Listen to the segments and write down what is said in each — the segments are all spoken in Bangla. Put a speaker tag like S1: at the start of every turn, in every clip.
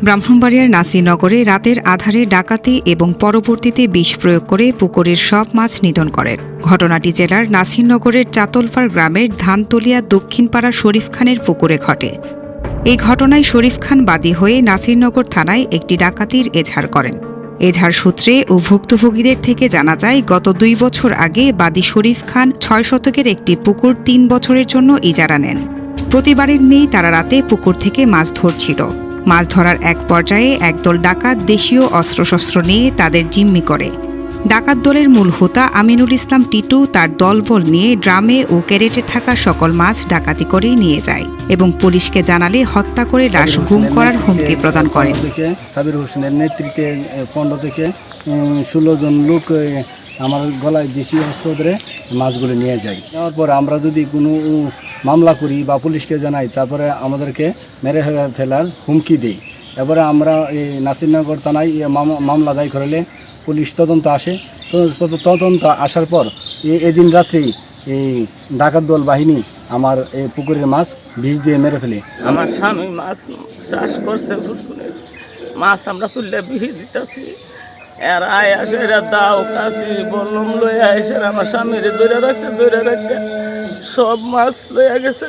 S1: ব্রাহ্মণবাড়িয়ার নাসিরনগরে রাতের আধারে ডাকাতি এবং পরবর্তীতে বিষ প্রয়োগ করে পুকুরের সব মাছ নিধন করেন। ঘটনাটি জেলার নাসিরনগরের চাতলপাড় গ্রামের ধানতলিয়া দক্ষিণপাড়া শরীফ খানের পুকুরে ঘটে। এই ঘটনায় শরীফ খান বাদী হয়ে নাসিরনগর থানায় একটি ডাকাতির এজাহার করেন। এজাহার সূত্রে ও ভুক্তভোগীদের থেকে জানা যায়, গত 2 বছর আগে বাদী শরীফ খান 6 শতকের একটি পুকুর 3 বছরের জন্য ইজারা নেন। প্রতিবারের নেই তারা রাতে পুকুর থেকে মাছ ধরছিল। মাছ ধরার এক পর্যায়ে একদল ডাকাত দেশীয় অস্ত্রশস্ত্র নিয়ে তাদের জিম্মি করে। ডাকাত দলের মূল হোতা আমিনুল ইসলাম টিটু তার দলবল নিয়ে ড্রামে ও ক্যারেটে থাকা সকল মাছ ডাকাতি করে নিয়ে যায় এবং পুলিশকে জানালে হত্যা করে লাশ গুম করার হুমকি প্রদান করেন।
S2: সাবির হোসেনের নেতৃত্বে 15 থেকে 16 জন লোক আমার গলায় দেশীয় অস্ত্র ধরে মাছগুলো নিয়ে যায়। নেওয়ার পর আমরা যদি কোনো মামলা করি বা পুলিশকে জানাই, তারপরে আমাদেরকে মেরে ফেলার হুমকি দিই। এবারে আমরা এই নাসিরনগর থানায় মামলা দায় করলে পুলিশ তদন্ত আসে। তদন্ত আসার পর এদিন রাত্রেই এই ডাকাত দল বাহিনী আমার এই পুকুরের মাছ বিষ দিয়ে মেরে ফেলে।
S3: আমার স্বামী মাছ চাষ করছে, মাছ আমরা তুললে বিষ দিতেছি, এর আয় আসে এরা দাও কাশি বললাম লইয়া এসে আমার স্বামীরে ধরে রাখছে, ধরে রাখতে সব মাছ লইয়া গেছে।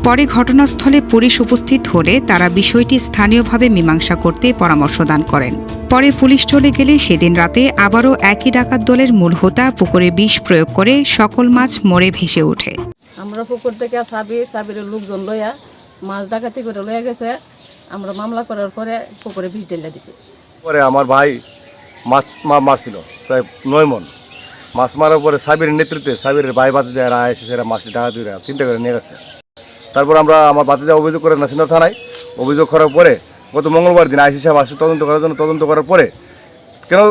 S1: পরে ঘটনাস্থলে পুলিশ উপস্থিত হলে তারা বিষয়টি স্থানীয়ভাবে মীমাংসা করতে পরামর্শ দান করেন। পরে পুলিশ চলে গেলে সেদিন রাতে আবারও একই ডাকাত দলের মূল হোতা পুকুরে বিষ প্রয়োগ করে সকল মাছ মরে ভেসে ওঠে।
S4: আমরা পুকুর থেকে সাবিরের লোকজন লইয়া মাছ ডাকাতি করে লইয়া গেছে। আমরা মামলা করার পরে পুকুরে বিষ ঢেলে দিছি।
S5: পরে আমার ভাই মাছ মারছিল প্রায় 9 মণ মাছ মারার পরে সাবিরের নেতৃত্বে সাবিরের ভাই বাতিজা এরা এসে সেরা মাছটি ডাকাতি করে চিন্তা করে নিয়ে গেছে। তারপর আমার বাতিজা অভিযোগ করে নাসিরনগর থানায় অভিযোগ করার পরে গত মঙ্গলবার দিন আইসি সাহেব আসে তদন্ত করার জন্য। তদন্ত করার পরে কেন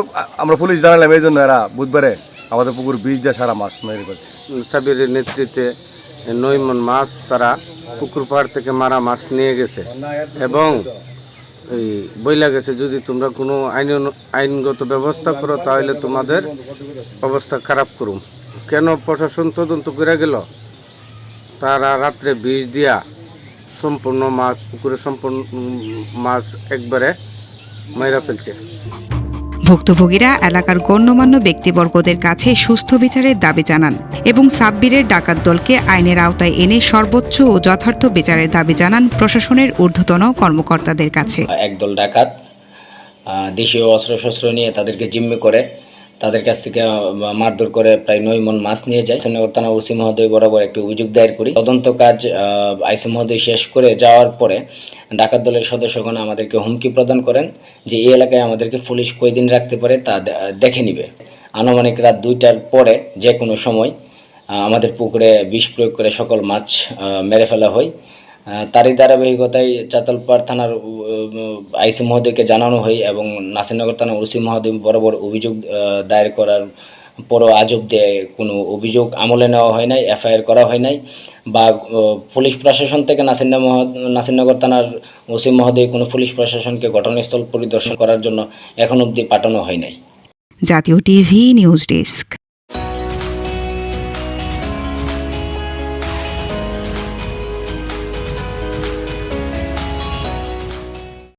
S5: আমরা পুলিশ জানালাম, এই জন্য এরা বুধবারে আমাদের পুকুর বিষ দিয়ে সারা মাছ মেরে করছে।
S6: সাবিরের নেতৃত্বে 9 মণ মাছ তারা পুকুর পাড় থেকে মারা মাছ নিয়ে গেছে এবং এই বইলা গেছে, যদি তোমরা কোনো আইনগত ব্যবস্থা করো তাহলে তোমাদের অবস্থা খারাপ করুম। কেন প্রশাসন তদন্ত করে গেল, তারা রাত্রে বিষ দিয়া সম্পূর্ণ মাছ পুকুরে সম্পূর্ণ মাছ একবারে মাইরা ফেলছে।
S1: ভুক্তভোগীরা এলাকার গণ্যমান্য ব্যক্তিবর্গদের কাছে সুস্থ বিচারের দাবি জানান এবং সাব্বিরের ডাকাত দলকে আইনের আওতায় এনে সর্বোচ্চ ও যথার্থ বিচারের দাবি জানান প্রশাসনের ঊর্ধ্বতন কর্মকর্তাদের কাছে।
S7: একদল ডাকাত দেশীয় অস্ত্রশস্ত্র নিয়ে তাদেরকে জিম্মি করে তাদের কাছ থেকে মারধর করে প্রায় 9 মণ মাছ নিয়ে যায়। নাসিরনগর থানা ওসি মহোদয় বরাবর একটি অভিযোগ দায়ের করি। তদন্ত কাজ আইসি মহোদয় শেষ করে যাওয়ার পরে ডাকাত দলের সদস্যগণ আমাদেরকে হুমকি প্রদান করেন যে এই এলাকায় আমাদেরকে পুলিশ কয়দিন রাখতে পারে তা দেখে নিবে। আনুমানিক রাত 2টার পরে যে কোনো সময় আমাদের পুকুরে বিষ প্রয়োগ করে সকল মাছ মেরে ফেলা হয়। তারই ধারাবাহিকতায় চাতলপাড় থানার আইসি মহোদয়কে জানানো হয় এবং নাসিরনগর থানা ওসি মহোদয় বরাবর অভিযোগ দায়ের করার পরও আজ অবধি কোনো অভিযোগ আমলে নেওয়া হয় নাই, এফআইআর করা হয় নাই বা পুলিশ প্রশাসন থেকে নাসিরনগর থানার ওসি মহোদয় কোনো পুলিশ প্রশাসনকে ঘটনাস্থল পরিদর্শন করার জন্য এখন অবধি পাঠানো হয় নাই।
S1: জাতীয় টিভি নিউজ ডেস্ক।